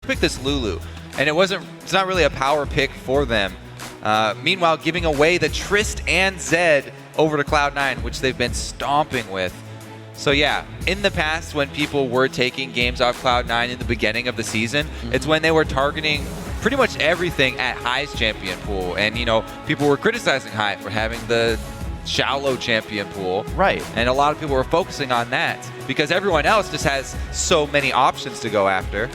picked this Lulu, and it's not really a power pick for them. Meanwhile, giving away the Trist and Zed over to Cloud9, which they've been stomping with. So yeah, in the past when people were taking games off Cloud9 in the beginning of the season, it's when they were targeting pretty much everything at High's champion pool. And, you know, people were criticizing High for having the shallow champion pool. Right. And a lot of people were focusing on that because everyone else just has so many options to go after.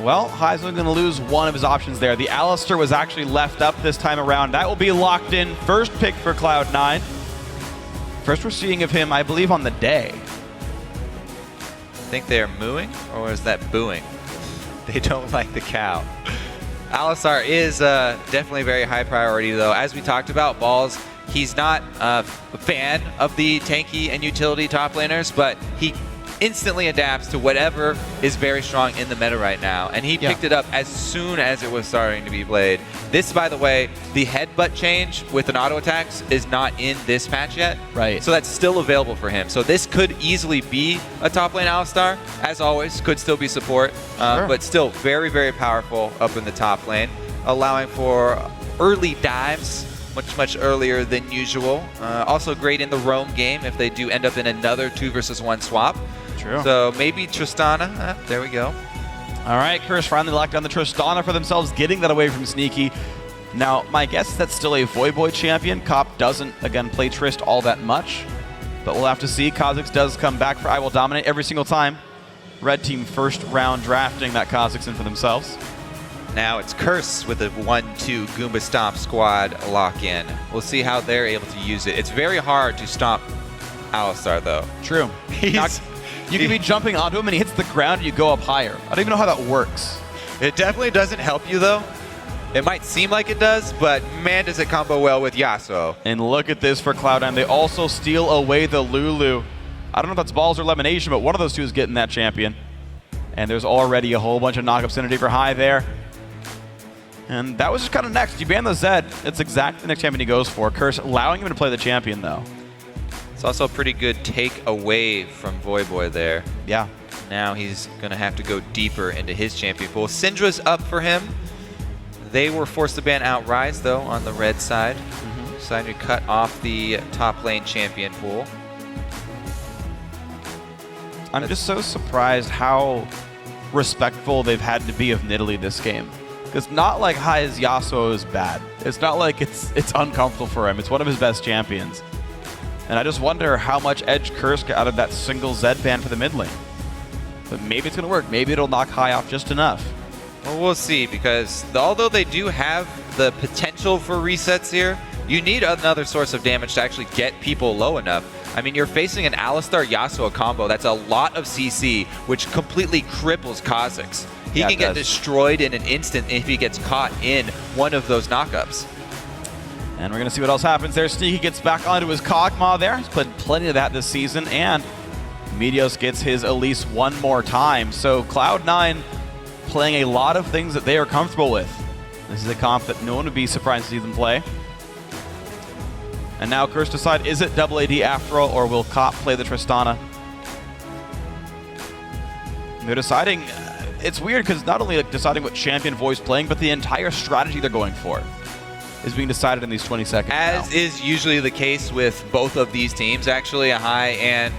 Well, High's only going to lose one of his options there. The Alistar was actually left up this time around. That will be locked in. First pick for Cloud9. First we're seeing of him, I believe, on the day. Think they're mooing, or is that booing? They don't like the cow. Alistar is definitely very high priority, though. As we talked about, Balls, he's not a fan of the tanky and utility top laners, but he instantly adapts to whatever is very strong in the meta right now. And he picked it up as soon as it was starting to be played. This, by the way, the headbutt change with an auto attacks is not in this patch yet. Right. So that's still available for him. So this could easily be a top lane Alistar. As always, could still be support, but still very, very powerful up in the top lane, allowing for early dives much earlier than usual. Also great in the roam game if they do end up in another 2 versus 1 swap. True. So maybe Tristana. There we go. All right, Curse finally locked down the Tristana for themselves, getting that away from Sneaky. Now, my guess is that's still a Voyboy champion. Cop doesn't, again, play Trist all that much, but we'll have to see. Kha'Zix does come back for I Will Dominate every single time. Red team first round drafting that Kha'Zix in for themselves. Now it's Curse with a 1-2 Goomba Stomp squad lock-in. We'll see how they're able to use it. It's very hard to stomp Alistar, though. True. You can be jumping onto him and he hits the ground and you go up higher. I don't even know how that works. It definitely doesn't help you, though. It might seem like it does, but man, does it combo well with Yasuo. And look at this for Cloud9. They also steal away the Lulu. I don't know if that's Balls or Lemonation, but one of those two is getting that champion. And there's already a whole bunch of knock-up synergy for High there. And that was just kind of next. You ban the Zed. It's exactly the next champion he goes for. Curse allowing him to play the champion, though. It's also a pretty good take away from Voyboy there. Yeah. Now he's going to have to go deeper into his champion pool. Syndra's up for him. They were forced to ban Outrise, though, on the red side. Decided to cut off the top lane champion pool. I'm just so surprised how respectful they've had to be of Nidalee this game. Because not like High's Yasuo is bad. It's not like it's uncomfortable for him. It's one of his best champions. And I just wonder how much edge Curse got out of that single Zed ban for the mid lane. But maybe it's going to work. Maybe it'll knock High off just enough. Well, we'll see, because although they do have the potential for resets here, you need another source of damage to actually get people low enough. I mean, you're facing an Alistar-Yasuo combo. That's a lot of CC, which completely cripples Kha'Zix. He can get destroyed in an instant if he gets caught in one of those knockups. And we're going to see what else happens there. Sneaky gets back onto his Kog'Maw there. He's played plenty of that this season. And Meteos gets his Elise one more time. So Cloud9 playing a lot of things that they are comfortable with. This is a comp that no one would be surprised to see them play. And now Curse decide, is it double AD after all, or will Cop play the Tristana? And they're deciding, it's weird because not only like deciding what champion voice playing, but the entire strategy they're going for is being decided in these 20 seconds As is usually the case with both of these teams, actually, High and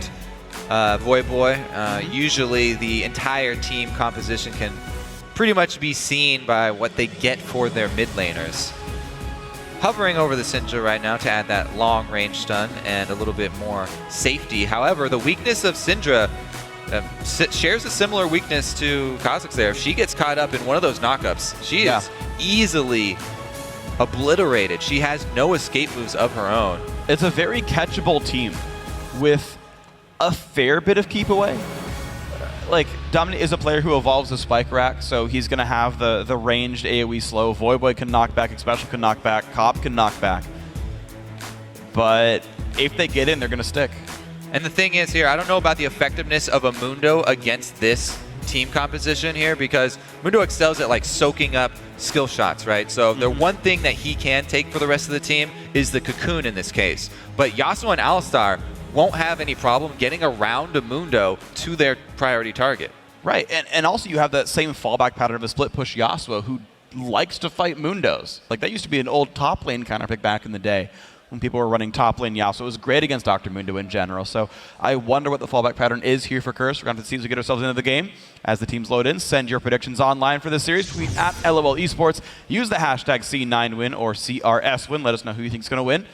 Voyboy. Usually the entire team composition can pretty much be seen by what they get for their mid laners. Hovering over the Syndra right now to add that long range stun and a little bit more safety. However, the weakness of Syndra shares a similar weakness to Kha'Zix there. If she gets caught up in one of those knockups, she is easily obliterated. She has no escape moves of her own. It's a very catchable team with a fair bit of keep away. Like, Dominate is a player who evolves the Spike Rack, so he's going to have the ranged AoE slow. Voyboy can knock back, Especial can knock back, Cop can knock back. But if they get in, they're going to stick. And the thing is here, I don't know about the effectiveness of a Mundo against this team composition here, because Mundo excels at like soaking up skill shots, right? So the one thing that he can take for the rest of the team is the Cocoon in this case. But Yasuo and Alistar won't have any problem getting around a Mundo to their priority target. Right, and also you have that same fallback pattern of a split push Yasuo who likes to fight Mundos. Like, that used to be an old top lane counter pick back in the day when people were running top lane Yasuo. It was great against Dr. Mundo in general. So I wonder what the fallback pattern is here for Curse. We're going to have to see as we get ourselves into the game. As the teams load in, send your predictions online for this series. Tweet at LOL Esports. Use the hashtag C9win or CRSwin. Let us know who you think is going to win.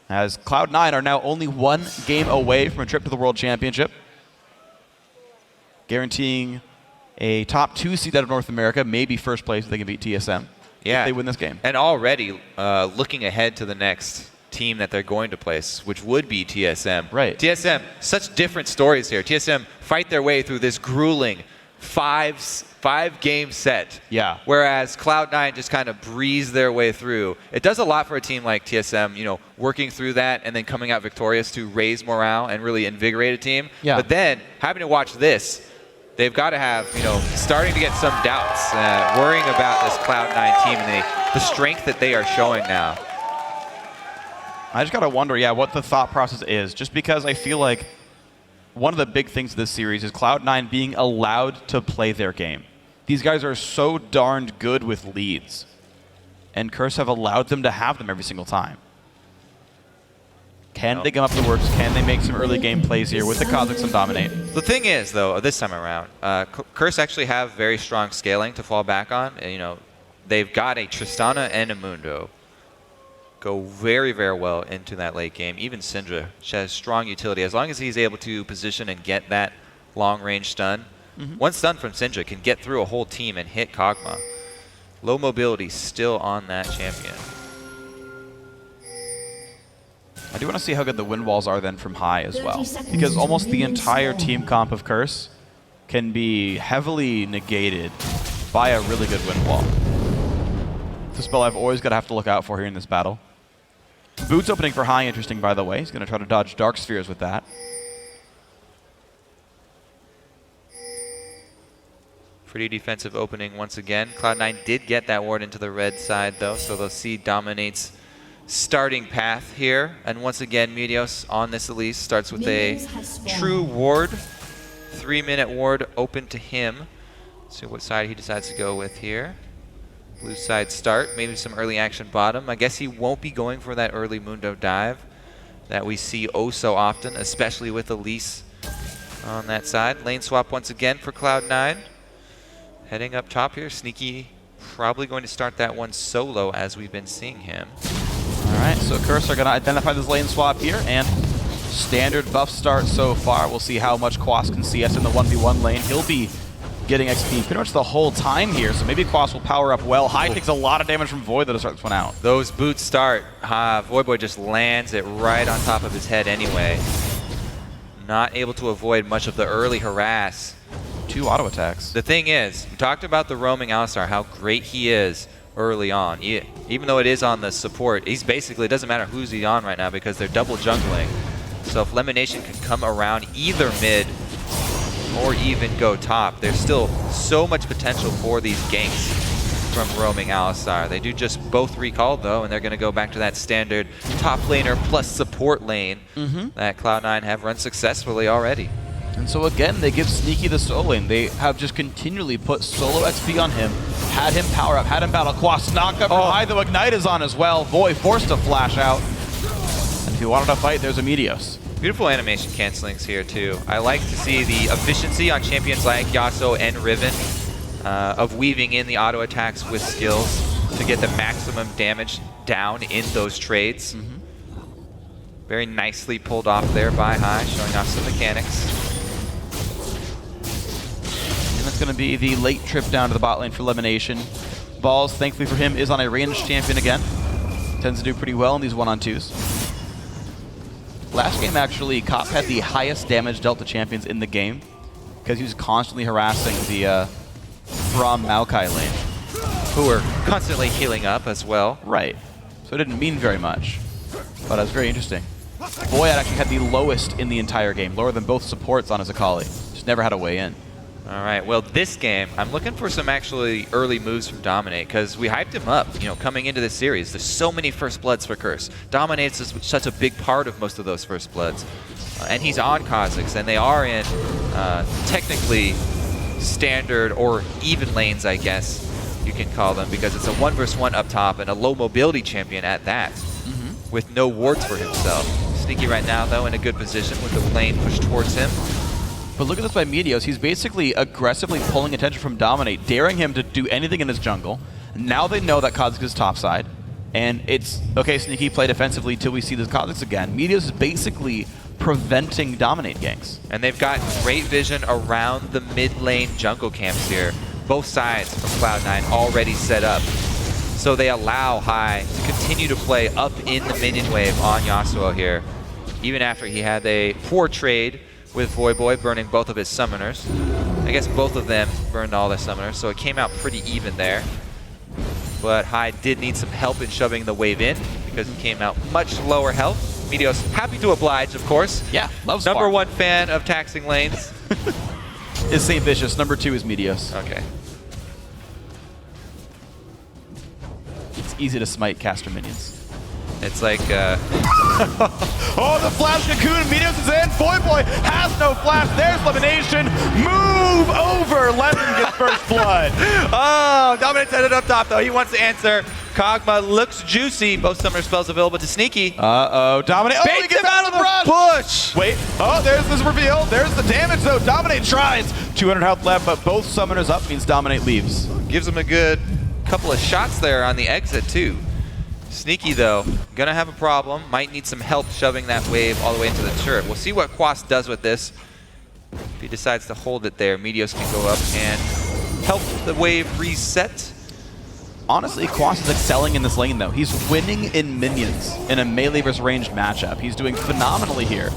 As Cloud9 are now only one game away from a trip to the World Championship, guaranteeing a top 2 seed out of North America, maybe first place if they can beat TSM. Yeah, if they win this game. And already looking ahead to the next team that they're going to place, which would be TSM. Right. TSM, such different stories here. TSM fight their way through this grueling five-game set. Yeah. Whereas Cloud9 just kind of breeze their way through. It does a lot for a team like TSM, you know, working through that and then coming out victorious to raise morale and really invigorate a team. Yeah. But then having to watch this, they've got to have, you know, starting to get some doubts, worrying about this Cloud9 team and the strength that they are showing now. I just got to wonder, yeah, what the thought process is. Just because I feel like one of the big things of this series is Cloud9 being allowed to play their game. These guys are so darned good with leads. And Curse have allowed them to have them every single time. Can they come up the works? Can they make some early game plays here with the Kha'Zix and dominate? The thing is, though, this time around, Curse actually have very strong scaling to fall back on. And, you know, they've got a Tristana and a Mundo. Go very, very well into that late game. Even Syndra has strong utility. As long as he's able to position and get that long-range stun, one stun from Syndra can get through a whole team and hit Kog'Maw. Low mobility still on that champion. I do want to see how good the wind walls are then from high as well. Because almost the entire team comp of Curse can be heavily negated by a really good wind wall. It's a spell I've always got to have to look out for here in this battle. Boots opening for high, interesting by the way. He's going to try to dodge Dark Spheres with that. Pretty defensive opening once again. Cloud9 did get that ward into the red side though, so they'll see Dominate's starting path here. And once again, Meteos on this Elise starts with a true ward. 3-minute ward open to him. See what side he decides to go with here. Blue side start, maybe some early action bottom. I guess he won't be going for that early Mundo dive that we see oh so often, especially with Elise on that side. Lane swap once again for Cloud9. Heading up top here, Sneaky probably going to start that one solo as we've been seeing him. All right, so Curse are going to identify this lane swap here, and standard buff start so far. We'll see how much Quas can CS in the 1v1 lane. He'll be getting XP pretty much the whole time here, so maybe Quas will power up well. High takes a lot of damage from Void to start this one out. Those boots start. Voidboy just lands it right on top of his head anyway. Not able to avoid much of the early harass. 2 auto attacks. The thing is, we talked about the roaming Alistar, how great he is early on. Even though it is on the support, he's basically, it doesn't matter who's he on right now because they're double jungling. So if Lemonation can come around either mid or even go top, there's still so much potential for these ganks from roaming Alistar. They do just both recall though, and they're going to go back to that standard top laner plus support lane that Cloud9 have run successfully already. And so again, they give Sneaky the solo lane. They have just continually put solo XP on him, had him power up, had him battle. Quas knock up from high, though Ignite is on as well. Void forced to flash out. And if he wanted to fight, there's a Meteos. Beautiful animation cancelings here too. I like to see the efficiency on champions like Yasuo and Riven of weaving in the auto attacks with skills to get the maximum damage down in those trades. Very nicely pulled off there by High, showing off some mechanics. And that's going to be the late trip down to the bot lane for Elimination. Balls, thankfully for him, is on a ranged champion again. Tends to do pretty well in these 1-on-2s. Last game, actually, Cop had the highest damage dealt to champions in the game because he was constantly harassing the Braum Maokai lane. Who are constantly healing up as well. Right. So it didn't mean very much, but it was very interesting. Void actually had the lowest in the entire game, lower than both supports on his Akali. Just never had a way in. All right, well, this game, I'm looking for some actually early moves from Dominate because we hyped him up, you know, coming into this series. There's so many First Bloods for Curse. Dominate's such a big part of most of those First Bloods. And he's on Kha'Zix, and they are in technically standard or even lanes, I guess you can call them, because it's a 1 versus 1 up top and a low mobility champion at that, with no wards for himself. Sneaky right now, though, in a good position with the lane pushed towards him. But look at this by Meteos. He's basically aggressively pulling attention from Dominate, daring him to do anything in his jungle. Now they know that Kha'Zix is topside. And it's, okay, Sneaky, play defensively till we see this Kha'Zix again. Meteos is basically preventing Dominate ganks. And they've got great vision around the mid lane jungle camps here. Both sides of Cloud9 already set up. So they allow High to continue to play up in the minion wave on Yasuo here, even after he had a poor trade with Voyboy, burning both of his summoners. I guess both of them burned all their summoners, so it came out pretty even there. But High did need some help in shoving the wave in, because he came out much lower health. Meteos happy to oblige, of course. Yeah, loves Number 1 fan of taxing lanes. Is St. Vicious. Number 2 is Meteos. Okay. It's easy to smite caster minions. It's like, oh, the flash cocoon. Meteos is in. Voyboy has no flash. There's elimination. Move over. Lemon gets first blood. oh, Dominate's headed up top, though. He wants to answer. Kog'Maw looks juicy. Both summoner spells available to Sneaky. Uh-oh. Dominate. Oh, he gets out of the push. Wait. Oh, there's this reveal. There's the damage, though. Dominate tries. 200 health left, but both summoners up means Dominate leaves. Gives him a good couple of shots there on the exit, too. Sneaky, though, gonna have a problem. Might need some help shoving that wave all the way into the turret. We'll see what Quas does with this. If he decides to hold it there, Meteos can go up and help the wave reset. Honestly, Quas is excelling in this lane, though. He's winning in minions in a melee versus ranged matchup. He's doing phenomenally here.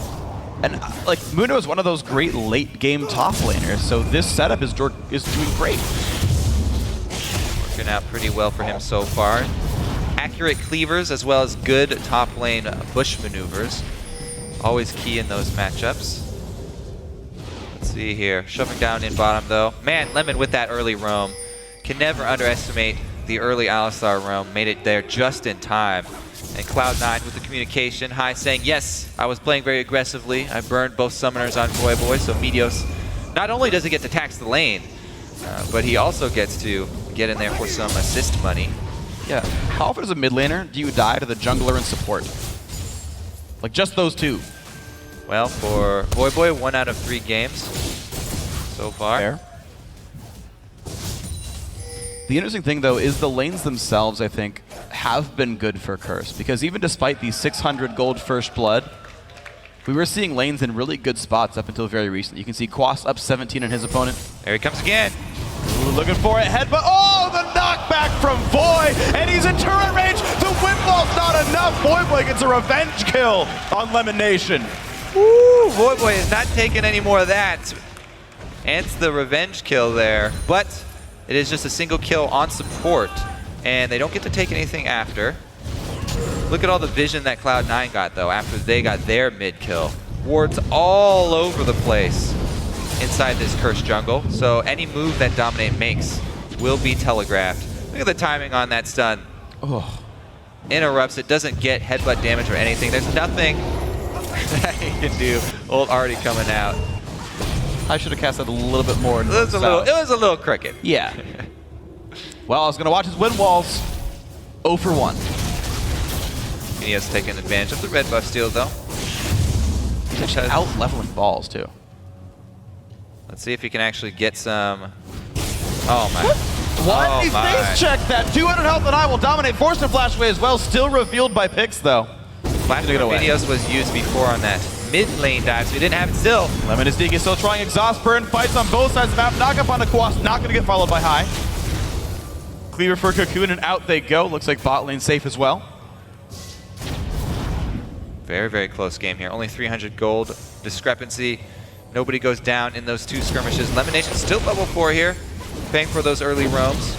And, like, Muno is one of those great late-game top laners, so this setup is doing great. Working out pretty well for him so far. Accurate cleavers as well as good top lane bush maneuvers. Always key in those matchups. Let's see here. Shoving down in bottom, though. Man, Lemon with that early roam. Can never underestimate the early Alistar roam. Made it there just in time. And Cloud9 with the communication. High saying, yes, I was playing very aggressively. I burned both summoners on Voyboy, so Meteos not only does he get to tax the lane, but he also gets to get in there for some assist money. Yeah. How often as a mid laner do you die to the jungler and support? Like, just those two. Well, for Voyboy, 1 out of 3 games so far. Fair. The interesting thing, though, is the lanes themselves, I think, have been good for Curse. Because even despite the 600 gold first blood, we were seeing lanes in really good spots up until very recently. You can see Quas up 17 on his opponent. There he comes again. Ooh, looking for it. Headbutt. Oh, the knockback from Voy. And he's in turret range. The windwall's not enough. Voyboy gets a revenge kill on Lemon Nation. Woo! Voyboy is not taking any more of that. And it's the revenge kill there. But it is just a single kill on support. And they don't get to take anything after. Look at all the vision that Cloud9 got, though, after they got their mid kill. Wards all over the place inside this cursed jungle. So any move that Dominate makes will be telegraphed. Look at the timing on that stun. Oh. Interrupts. It doesn't get headbutt damage or anything. There's nothing that he can do. Ult already coming out. I should have cast that a little bit more. It was a little crooked. Yeah. Well, I was going to watch his win walls. 0 for 1. He has taken advantage of the red buff steal, though. He's actually out-leveling balls, too. Let's see if he can actually get some... Oh, my. What? Oh, He face checked that. 200 health and I will dominate. Forced to flash away as well. Still revealed by PAX, though. Flash Meteos was used before on that mid lane dive, so he didn't have it still. Lemon is still trying exhaust burn. Fights on both sides of the map. Knock up on the Quas. Not going to get followed by High. Cleaver for Cocoon, and out they go. Looks like bot lane safe as well. Very, very close game here. Only 300 gold discrepancy. Nobody goes down in those 2 skirmishes. Lemonation still level 4 here, paying for those early roams.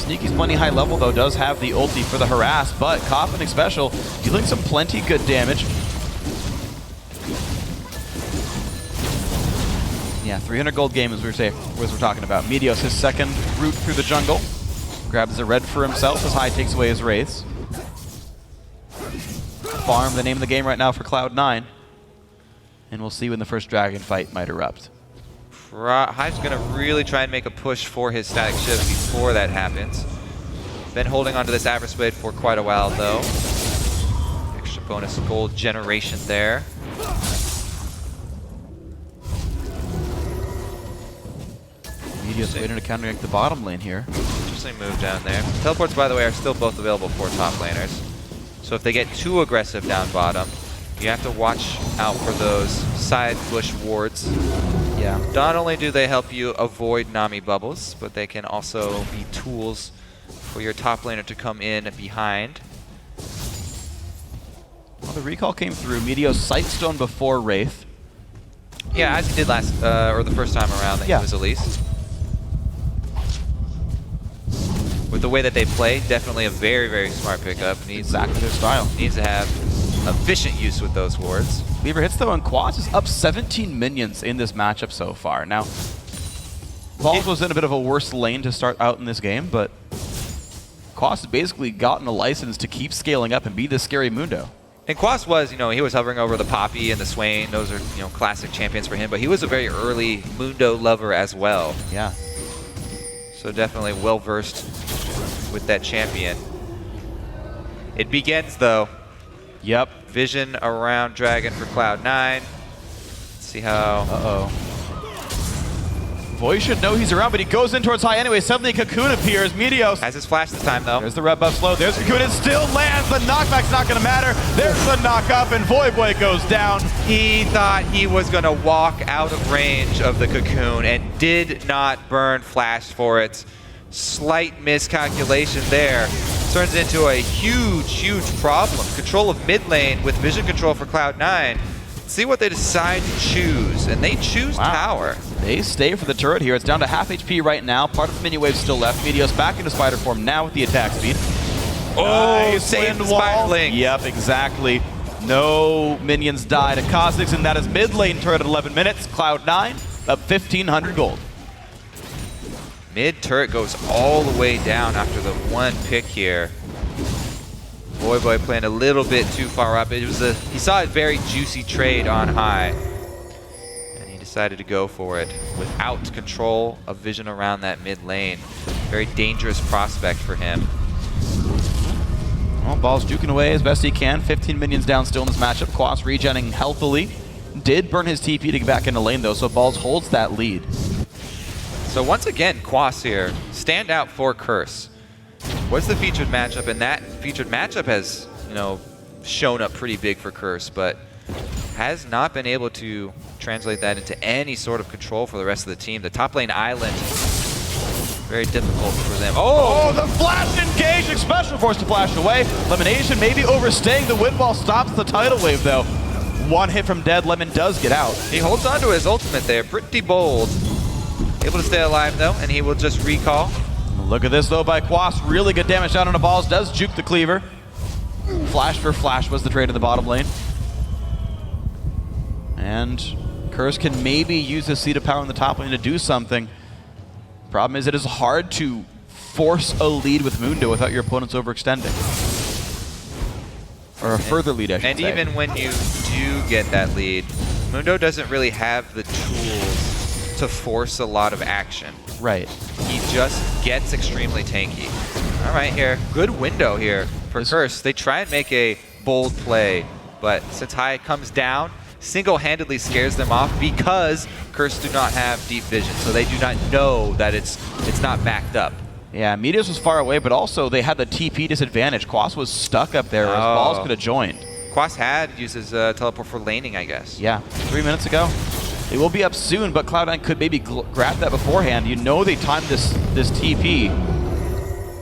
Sneaky's plenty high level, though, does have the ulti for the harass, but Coffin special dealing some plenty good damage. Yeah, 300 gold game as we were talking about. Meteos, his second route through the jungle. Grabs a red for himself as High takes away his wraiths. Farm, the name of the game right now for Cloud9. And we'll see when the first dragon fight might erupt. Hive's going to really try and make a push for his static shift before that happens. Been holding onto this Avarice Blade for quite a while, though. Extra bonus gold generation there. Media's waiting to counter the bottom lane here. Interesting move down there. Teleports, by the way, are still both available for top laners. So if they get too aggressive down bottom, you have to watch out for those side bush wards. Yeah. Not only do they help you avoid Nami bubbles, but they can also be tools for your top laner to come in behind. Well, the recall came through. Meteo's Sightstone before Wraith. Yeah, as he did last, or the first time around that he was Elise. With the way that they play, definitely a very, very smart pickup. Needs Exactly their style. Needs to have efficient use with those wards. Cleaver hits though, and Quas is up 17 minions in this matchup so far. Now, Balls was in a bit of a worse lane to start out in this game, but Quas has basically gotten a license to keep scaling up and be the scary Mundo. And Quas was, he was hovering over the Poppy and the Swain. Those are, classic champions for him, but he was a very early Mundo lover as well. Yeah. So definitely well-versed with that champion. It begins, though. Yep. Vision around Dragon for Cloud9. Let's see how... Uh-oh. Voice should know he's around, but he goes in towards high anyway. Suddenly Cocoon appears. Meteos has his flash this time, though. There's the red buff slow. There's Cocoon. It still lands. The knockback's not going to matter. There's the knock up, and Voyboy goes down. He thought he was going to walk out of range of the Cocoon and did not burn flash for it. Slight miscalculation there. Turns into a huge, huge problem. Control of mid lane with vision control for Cloud9. See what they decide to choose, and they choose tower. They stay for the turret here. It's down to half HP right now. Part of the mini wave still left. Meteos back into spider form now with the attack speed. Oh, save the spider link. Yep, exactly. No minions die to Kha'Zix, and that is mid lane turret at 11 minutes. Cloud9 up 1,500 gold. Mid turret goes all the way down after the one pick here. Voyboy playing a little bit too far up. He saw a very juicy trade on high, and he decided to go for it without control of vision around that mid lane. Very dangerous prospect for him. Well, Ball's juking away as best he can. 15 minions down still in this matchup. Quas regenning healthily. Did burn his TP to get back into lane though, so Balls holds that lead. So once again, Quas here, stand out for Curse. What's the featured matchup? And that featured matchup has, shown up pretty big for Curse, but has not been able to translate that into any sort of control for the rest of the team. The top lane island, very difficult for them. Oh, the flash engaging special force to flash away. Elimination maybe overstaying the wind wall, stops the tidal wave though. One hit from dead, Lemon does get out. He holds on to his ultimate there, pretty bold. Able to stay alive though, and he will just recall. Look at this though by Quas, really good damage down on the balls, does juke the cleaver. Flash for flash was the trade in the bottom lane. And Curse can maybe use his seat of power in the top lane to do something. Problem is it is hard to force a lead with Mundo without your opponents overextending. Or a further lead, I should say. And even when you do get that lead, Mundo doesn't really have the tools to force a lot of action. Right. He just gets extremely tanky. All right, here, good window here for Curse. They try and make a bold play, but since High comes down, single-handedly scares them off because Curse do not have deep vision, so they do not know that it's not backed up. Yeah, Meteos was far away, but also they had the TP disadvantage. Quas was stuck up there, as Balls could have joined. Quas had used his teleport for laning, I guess. Yeah, 3 minutes ago. They will be up soon, but Cloud9 could maybe grab that beforehand. You know they timed this TP.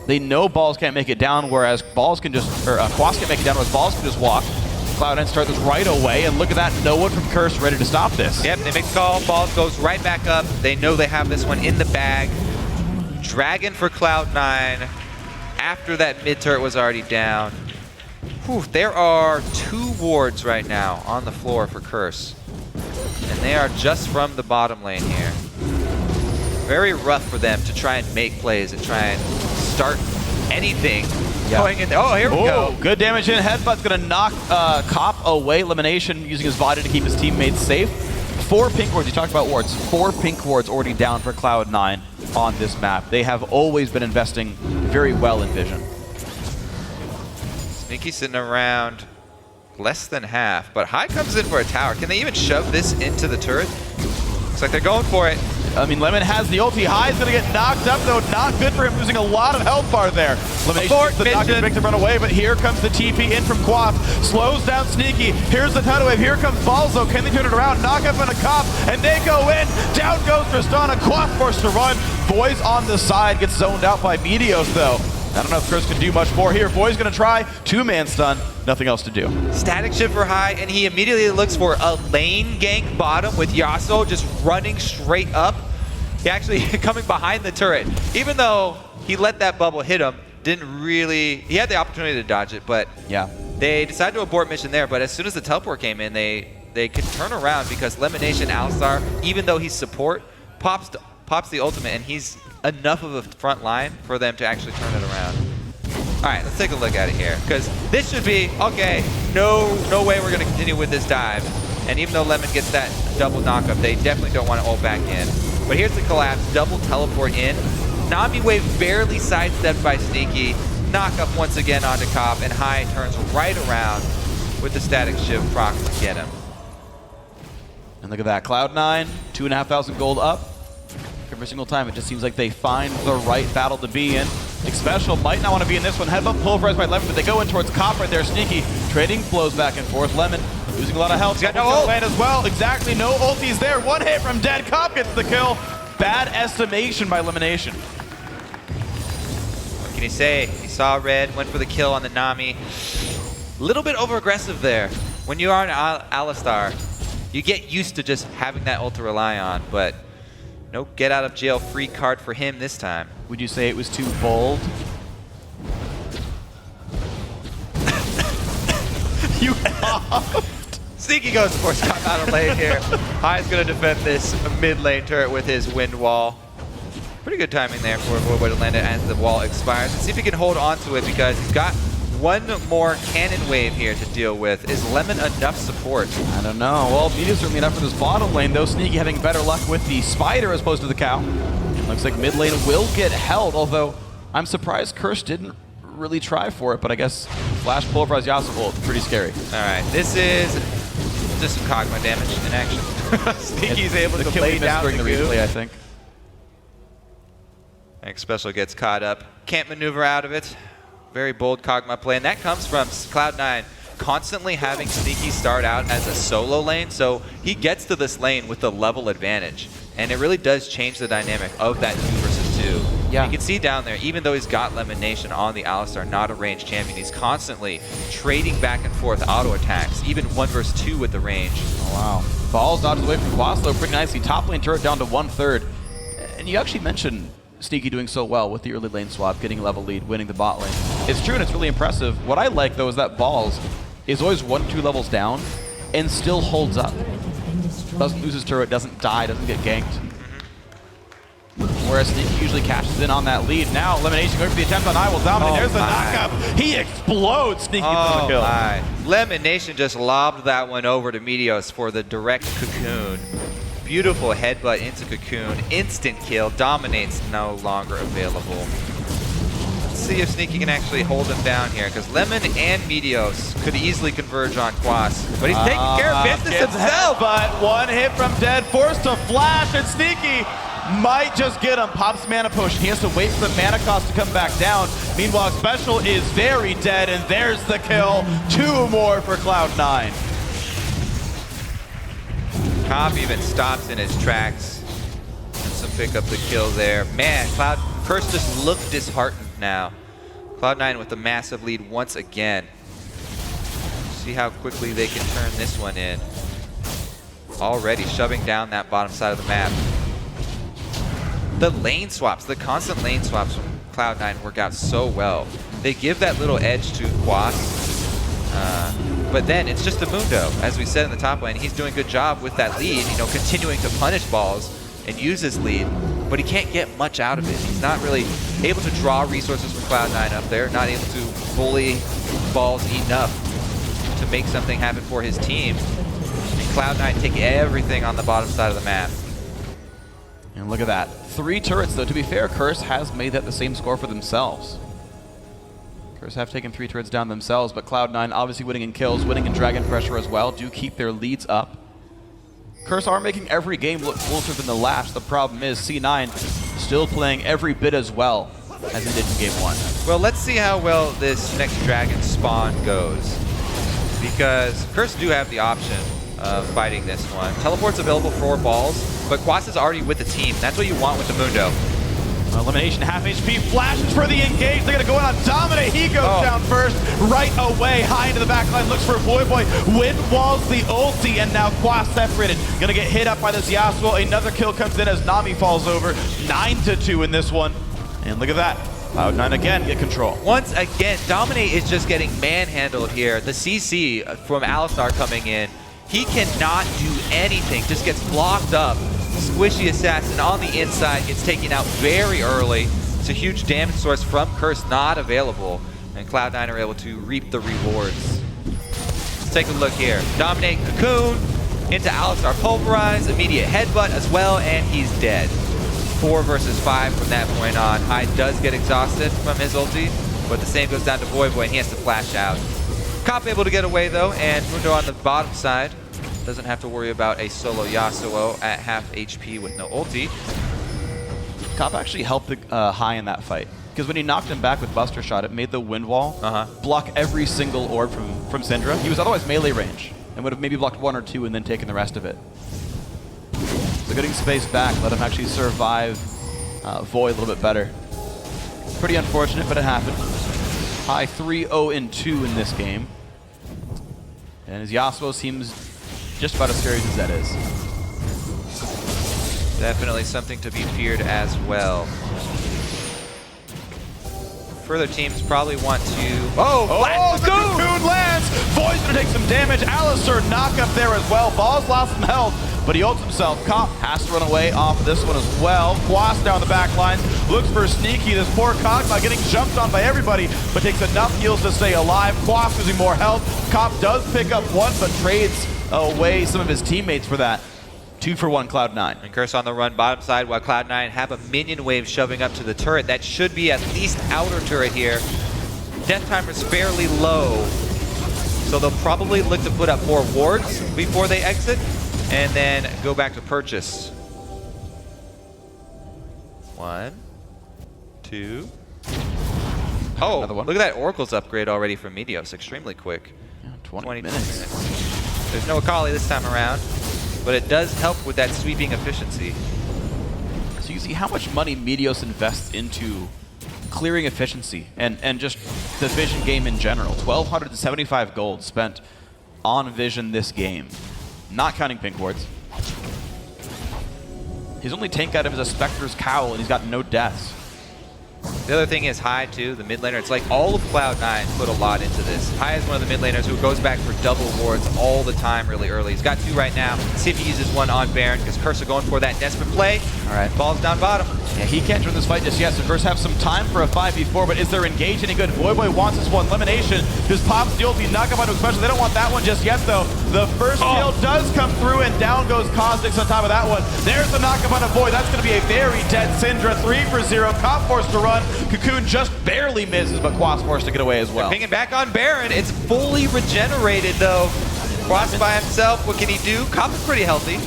They know Balls can't make it down, whereas Balls can just, or Quas can't make it down, whereas Balls can just walk. Cloud9 start this right away, and look at that, no one from Curse ready to stop this. Yep, they make the call, Balls goes right back up. They know they have this one in the bag. Dragon for Cloud9 after that mid turret was already down. Whew, there are 2 wards right now on the floor for Curse. And they are just from the bottom lane here. Very rough for them to try and make plays and try and start anything going in there. Oh, here we go. Good damage in. Headbutt's going to knock Cop away. Elimination using his body to keep his teammates safe. 4 pink wards, you talked about wards, 4 pink wards already down for Cloud9 on this map. They have always been investing very well in Vision. Sneaky sitting around less than half, but High comes in for a tower. Can they even shove this into the turret? Looks like they're going for it. I mean, Lemon has the ulti. High's gonna get knocked up, though. Not good for him, losing a lot of health bar there. Elimination gets the knock to run away, but here comes the TP in from Quaff. Slows down Sneaky. Here's the tidal wave. Here comes Balzo. Can they turn it around? Knock up on a cop, and they go in. Down goes Tristana. Quaff forced to run. Boys on the side gets zoned out by Meteos, though. I don't know if Chris can do much more here. Boy's gonna try. 2-man stun. Nothing else to do. Static shift for High, and he immediately looks for a lane gank bottom with Yasuo just running straight up. He actually coming behind the turret. Even though he let that bubble hit him, he had the opportunity to dodge it, but yeah, they decided to abort mission there. But as soon as the teleport came in, they could turn around because Lemonation Alistar, even though he's support, pops the ultimate, and he's enough of a front line for them to actually turn it around. All right, let's take a look at it here, because this should be, okay, no way we're gonna continue with this dive. And even though Lemon gets that double knockup, they definitely don't want to ult back in. But here's the collapse, double teleport in. Nami wave barely sidestepped by Sneaky. Knock up once again onto Cop, and High turns right around with the static shift proc to get him. And look at that, Cloud9, 2,500 gold up. Every single time, it just seems like they find the right battle to be in. Nick Special might not want to be in this one. Headbutt pulverized by Lemon, but they go in towards Cop right there. Sneaky trading flows back and forth. Lemon losing a lot of health. He's got no ult. Land as well. Exactly, no ultis there. One hit from Dead. Cop gets the kill. Bad estimation by Elimination. What can you say? He saw red, went for the kill on the Nami. A little bit over-aggressive there. When you are an Alistar, you get used to just having that ult to rely on, but no get-out-of-jail-free card for him this time. Would you say it was too bold? You Sneaky goes for stop out of lane here. High's going to defend this mid-lane turret with his wind wall. Pretty good timing there for Voidboy to land it as the wall expires. Let's see if he can hold on to it, because he's got one more cannon wave here to deal with. Is Lemon enough support? I don't know. Well, Meteor's certainly enough for this bottom lane, though. Sneaky having better luck with the spider as opposed to the cow. Looks like mid lane will get held, although I'm surprised Kirsch didn't really try for it, but I guess Flash Pulverize Yasuo, pretty scary. All right, this is just some Kog'Maw damage in action. Sneaky's able to lay down during the replay, I think. X Special gets caught up. Can't maneuver out of it. Very bold Kog'Maw play, and that comes from Cloud9 constantly having Sneaky start out as a solo lane, so he gets to this lane with the level advantage, and it really does change the dynamic of that 2 versus 2. Yeah. You can see down there, even though he's got Lemonation on the Alistar, not a ranged champion, he's constantly trading back and forth auto attacks, even 1 versus 2 with the range. Oh, wow. Balls dodges away from Quaslo pretty nicely. Top lane turret down to 1/3. And you actually mentioned Sneaky doing so well with the early lane swap, getting a level lead, winning the bot lane. It's true and it's really impressive. What I like, though, is that Balls is always 1-2 levels down and still holds up. Doesn't lose his turret, doesn't die, doesn't get ganked. Whereas Sneaky usually cashes in on that lead. Now, Elimination going for the attempt on I will dominate. There's the knockup. He explodes. Sneaky for the kill. My. Lemonation just lobbed that one over to Meteos for the direct cocoon. Beautiful headbutt into cocoon. Instant kill. Dominates no longer available. Let's see if Sneaky can actually hold him down here, because Lemon and Meteos could easily converge on Quas. But he's taking care of business himself. But one hit from Dead, forced to flash, and Sneaky might just get him. Pops mana potion. He has to wait for the mana cost to come back down. Meanwhile, Special is very dead, and there's the kill. 2 more for Cloud9. Cop even stops in his tracks. Some pick up the kill there. Man, Curse just looked disheartened now. Cloud9 with the massive lead once again. See how quickly they can turn this one in. Already shoving down that bottom side of the map. The lane swaps, the constant lane swaps from Cloud9 work out so well. They give that little edge to Quas. But then it's just a Mundo, as we said in the top lane. He's doing a good job with that lead, you know, continuing to punish Balls and use his lead, but he can't get much out of it. He's not really able to draw resources from Cloud9 up there, not able to bully Balls enough to make something happen for his team. And Cloud9 take everything on the bottom side of the map. And look at that. 3 turrets, though. To be fair, Curse has made that the same score for themselves. Curse have taken 3 turrets down themselves, but Cloud9 obviously winning in kills, winning in Dragon Pressure as well, do keep their leads up. Curse are making every game look closer than the last. The problem is C9 still playing every bit as well as he did in game 1. Well, let's see how well this next Dragon spawn goes. Because Curse do have the option of fighting this one. Teleport's available for balls, but Quas is already with the team. That's what you want with the Mundo. Elimination, half HP, flashes for the engage. They're going to go in on Dominate. He goes down first, right away, high into the back line, looks for Voyboy. Wind walls the ulti, and now Quas separated. Going to get hit up by this Yasuo. Another kill comes in as Nami falls over. 9-2 in this one. And look at that. Cloud9 again get control. Once again, Dominate is just getting manhandled here. The CC from Alistar coming in, he cannot do anything, just gets blocked up. Squishy Assassin on the inside gets taken out very early. It's a huge damage source from Curse not available, and Cloud9 are able to reap the rewards. Let's take a look here. Dominate Cocoon into Alistar Pulverize, immediate headbutt as well, and he's dead. 4 versus 5 from that point on. Hyde does get exhausted from his ulti, but the same goes down to Voyboy, and he has to flash out. Cop able to get away though, and Mundo on the bottom side doesn't have to worry about a solo Yasuo at half HP with no ulti. Cop actually helped High in that fight, because when he knocked him back with Buster Shot, it made the wind wall block every single orb from Syndra. He was otherwise melee range, and would have maybe blocked 1 or 2 and then taken the rest of it. So getting space back let him actually survive Void a little bit better. Pretty unfortunate, but it happened. High 3-0-2 in this game. And his Yasuo seems just about as scary as Zed is. Definitely something to be feared as well. Further teams probably want to... the Cocoon lands! Void's gonna take some damage. Alistar knock up there as well. Ball's lost some health, but he ults himself. Cop has to run away off of this one as well. Quas down the back line, looks for Sneaky. This poor Kog'Maw getting jumped on by everybody, but takes enough heals to stay alive. Quas losing more health. Cop does pick up 1, but trades away some of his teammates for that. 2 for 1 Cloud9. And Curse on the run bottom side while Cloud9 have a minion wave shoving up to the turret. That should be at least outer turret here. Death timer's fairly low, so they'll probably look to put up more wards before they exit and then go back to purchase. 1, 2. Oh, another one. Look at that Oracle's upgrade already from Meteos. Extremely quick. Yeah, 20 minutes. There's no Akali this time around, but it does help with that sweeping efficiency. So you see how much money Meteos invests into clearing efficiency and just the Vision game in general. 1,275 gold spent on Vision this game, not counting pink wards. His only tank item is a Spectre's Cowl, and he's got no deaths. The other thing is High too, the mid laner. It's like all of Cloud9 put a lot into this. High is one of the mid laners who goes back for double wards all the time really early. He's got 2 right now. See if he uses 1 on Baron, because Curse are going for that desperate play. All right, ball's down bottom. Yeah, he can't join this fight just yet, so Curse have some time for a 5v4, but is there engage any good? Voyboy wants this one. Elimination. Just pops the ulti, knock up onto a special. They don't want that one just yet though. The first kill does come through, and down goes Cosmix on top of that one. There's the knock up on a Void. That's going to be a very dead Syndra. 3 for 0. Cop forced to run. Cocoon just barely misses, but Quas forced to get away as well. They're pinging back on Baron. It's fully regenerated though. Quas by himself, what can he do? Cop is pretty healthy.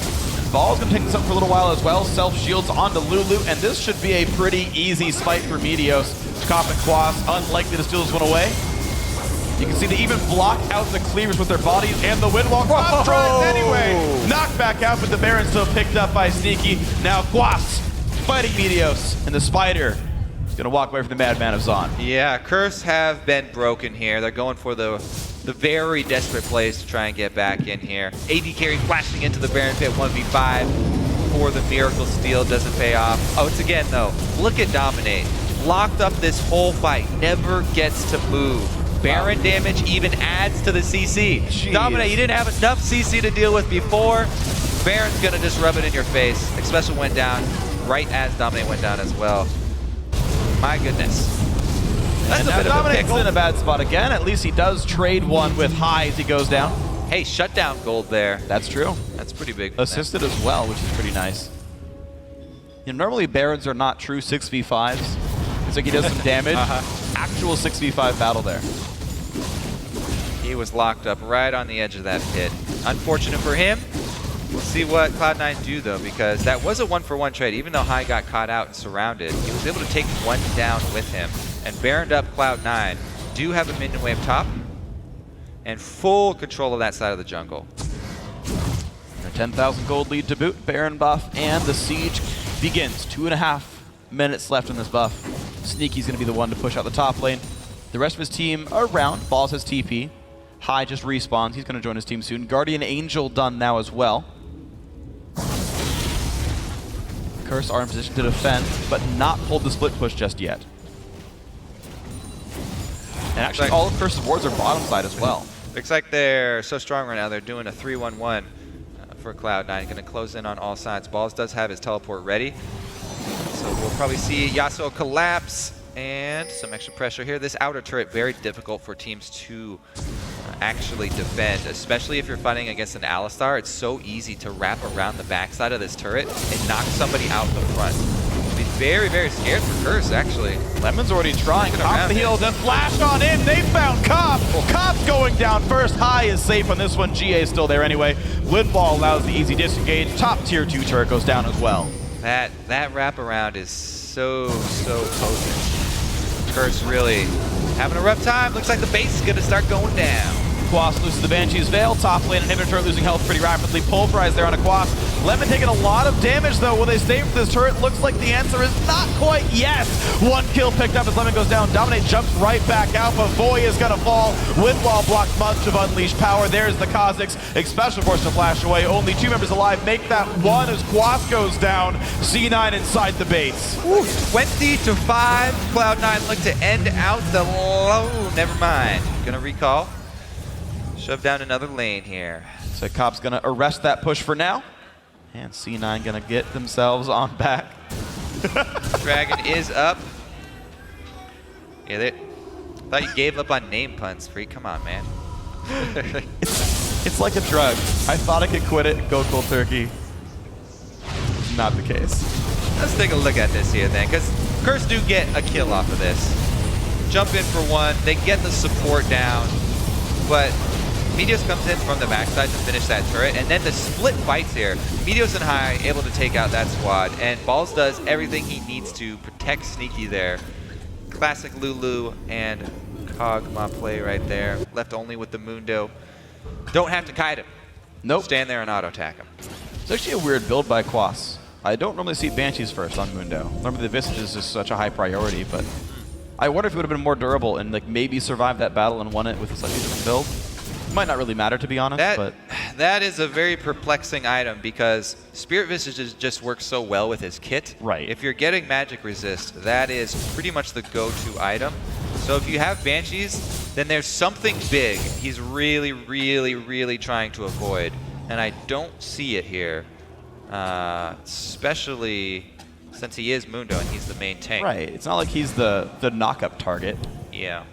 Ball's gonna take this up for a little while as well. Self-shields onto Lulu, and this should be a pretty easy fight for Meteos. Cop and Quas unlikely to steal this one away. You can see they even block out the cleavers with their bodies, and the wind wall. Quas tries anyway. Knocked back out, but the Baron still picked up by Sneaky. Now Quas fighting Meteos, and the Spider is gonna walk away from the Madman of Zon. Yeah, Curse have been broken here. They're going for the very desperate plays to try and get back in here. AD carry flashing into the Baron pit 1v5 for the Miracle Steal, doesn't pay off. Oh, it's again though. Look at Dominate. Locked up this whole fight, never gets to move. Baron damage even adds to the CC. Jeez. Dominate, you didn't have enough CC to deal with before. Baron's gonna just rub it in your face. Especially went down right as Dominate went down as well. My goodness. That's a bit of a pickle. In a bad spot again. At least he does trade one with High as he goes down. Hey, shutdown gold there. That's true. That's pretty big. Assisted as well, which is pretty nice. You know, normally Barons are not true 6v5s. It's like he does some damage. Actual 6v5 battle there. He was locked up right on the edge of that pit. Unfortunate for him. We'll see what Cloud9 do, though, because that was a one-for-one trade. Even though High got caught out and surrounded, he was able to take one down with him and baroned up Cloud9. Do have a minion wave top and full control of that side of the jungle. A 10,000 gold lead to boot, Baron buff, and the siege begins. 2.5 minutes left in this buff. Sneaky's going to be the one to push out the top lane. The rest of his team are around. Balls has TP. High just respawns. He's going to join his team soon. Guardian Angel done now as well. Curse are in position to defend, but not pulled the split push just yet. And actually, all of Curse's wards are bottom side as well. Looks like they're so strong right now. They're doing a 3-1-1 for Cloud9. Going to close in on all sides. Balls does have his teleport ready. So we'll probably see Yasuo collapse and some extra pressure here. This outer turret, very difficult for teams to actually defend, especially if you're fighting against an Alistar. It's so easy to wrap around the backside of this turret and knock somebody out the front. Be very, very scared for Curse, actually. Lemon's already trying. Top the heels and flash on in. They found Cop. Cop's going down first. High is safe on this one. GA is still there anyway. Windfall allows the easy disengage. Top tier 2 turret goes down as well. That wraparound is so potent. Curse really having a rough time. Looks like the base is going to start going down. Quas loses the Banshee's Veil. Top lane inhibitor turret losing health pretty rapidly. Pulverized there on a Quas. Lemon taking a lot of damage though. Will they stay for this turret? Looks like the answer is not quite yes. One kill picked up as Lemon goes down. Dominate jumps right back out, but Voy is gonna fall. Windwall blocks much of unleashed power. There's the Kha'Zix. Special force to flash away. Only 2 members alive. Make that 1 as Quas goes down. C9 inside the base. 20-5. Cloud9 look to end out the low. Never mind. Gonna recall. Shove down another lane here. So Cop's gonna arrest that push for now. And C9 gonna get themselves on back. Dragon is up. Yeah, they thought you gave up on name puns, Freak. Come on, man. It's like a drug. I thought I could quit it, go cold turkey. Not the case. Let's take a look at this here then, because Curse do get a kill off of this. Jump in for one, they get the support down, but Meteos comes in from the backside to finish that turret, and then the split fights here. Meteos and High able to take out that squad, and Balls does everything he needs to protect Sneaky there. Classic Lulu and Kog'Maw play right there. Left only with the Mundo. Don't have to kite him. Nope. Stand there and auto attack him. It's actually a weird build by Quas. I don't normally see Banshees first on Mundo. Normally the Visage is just such a high priority, but I wonder if it would have been more durable and like maybe survived that battle and won it with a slightly different build. Might not really matter, to be honest, but that is a very perplexing item because Spirit Visage just works so well with his kit. Right. If you're getting magic resist, that is pretty much the go-to item. So if you have Banshees, then there's something big he's really trying to avoid, and I don't see it here, especially since he is Mundo and he's the main tank. Right. It's not like he's the knock-up target. Yeah.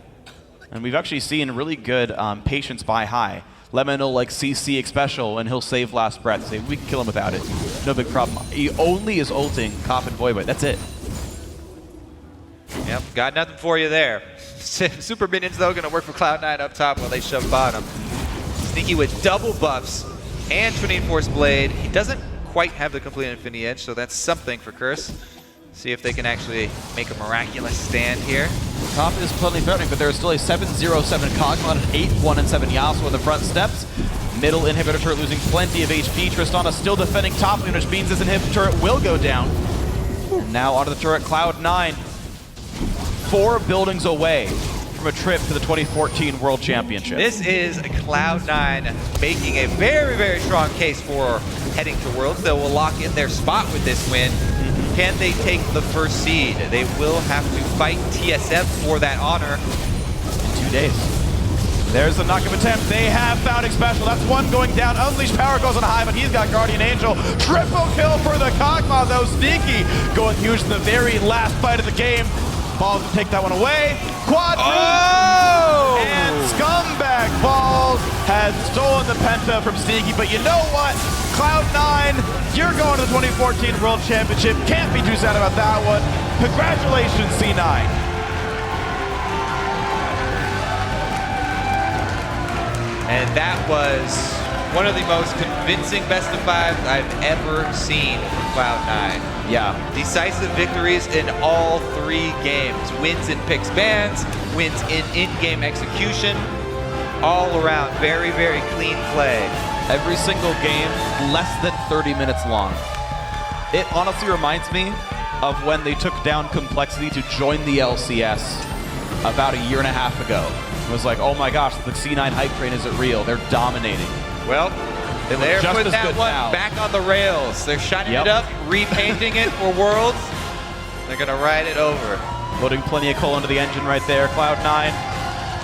And we've actually seen really good patience by High. Lemon will like CC special and he'll save last breath. Say, we can kill him without it. No big problem. He only is ulting Cop and Void, that's it. Yep, got nothing for you there. Super Minions though gonna work for Cloud9 up top while they shove bottom. Sneaky with double buffs and Trinity Force Blade. He doesn't quite have the complete Infinity Edge, so that's something for Curse. See if they can actually make a miraculous stand here. Top is plenty threatening, but there is still a 7-0-7 Kog'Maw and an 8-1-7 Yasuo in the front steps. Middle inhibitor turret losing plenty of HP. Tristana still defending top lane, which means this inhibitor turret will go down. And now onto the turret, Cloud9. 4 buildings away from a trip to the 2014 World Championship. This is Cloud9 making a very strong case for heading to Worlds. They will lock in their spot with this win. Can they take the first seed? They will have to fight TSM for that honor. In 2 days. There's the knock-up attempt. They have found special. That's one going down. Unleashed power goes on High, but he's got Guardian Angel. Triple kill for the Kog'Maw, though. Sneaky going huge in the very last fight of the game. Balls will take that one away. Quad and Scum Scumbag Balls has stolen the Penta from Sneaky, but you know what? Cloud9, you're going to the 2014 World Championship. Can't be too sad about that one. Congratulations, C9. And that was one of the most convincing best of fives I've ever seen from Cloud9. Yeah. Decisive victories in all 3 games. Wins in picks bans, wins in in-game execution. All around, very, very clean play. Every single game, less than 30 minutes long. It honestly reminds me of when they took down Complexity to join the LCS about a year and a half ago. It was like, oh my gosh, the C9 hype train isn't real. They're dominating. Well, they're just putting as that good one now. back on the rails. They're shining Yep. it up, repainting it for Worlds. They're going to ride it over. Putting plenty of coal into the engine right there, Cloud9.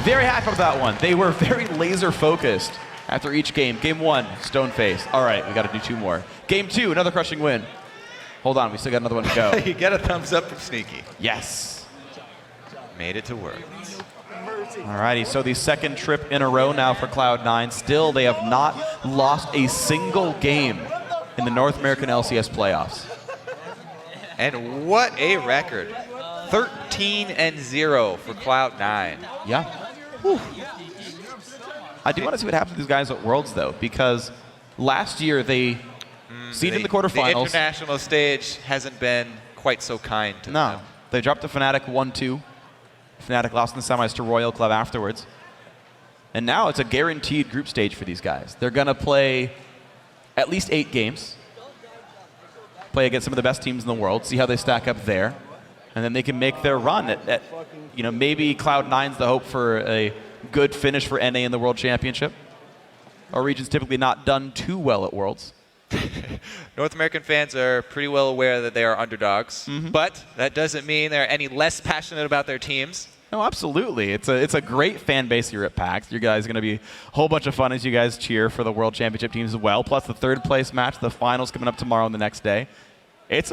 Very happy with that one. They were very laser focused after each game. Game 1, stone face. All right, we got to do 2 more. Game 2, another crushing win. Hold on, we still got another one to go. You get a thumbs up from Sneaky. Yes. Made it to Worlds. Alrighty, so the second trip in a row now for Cloud9. Still, they have not lost a single game in the North American LCS playoffs. And what a record. 13-0 for Cloud9. Yeah. Whew. I do want to see what happens to these guys at Worlds, though, because last year they seeded in the quarterfinals. The international stage hasn't been quite so kind to them. No. They dropped to Fnatic 1-2. Fnatic lost in the semis to Royal Club afterwards. And now it's a guaranteed group stage for these guys. They're going to play at least 8 games. Play against some of the best teams in the world, see how they stack up there. And then they can make their run at you know, maybe Cloud9's the hope for a good finish for NA in the World Championship. Our region's typically not done too well at Worlds. North American fans are pretty well aware that they are underdogs, but that doesn't mean they're any less passionate about their teams. No, absolutely. It's a great fan base here at PAX. You guys are going to be a whole bunch of fun as you guys cheer for the World Championship teams as well, plus the 3rd place match, the finals coming up tomorrow and the next day. It's a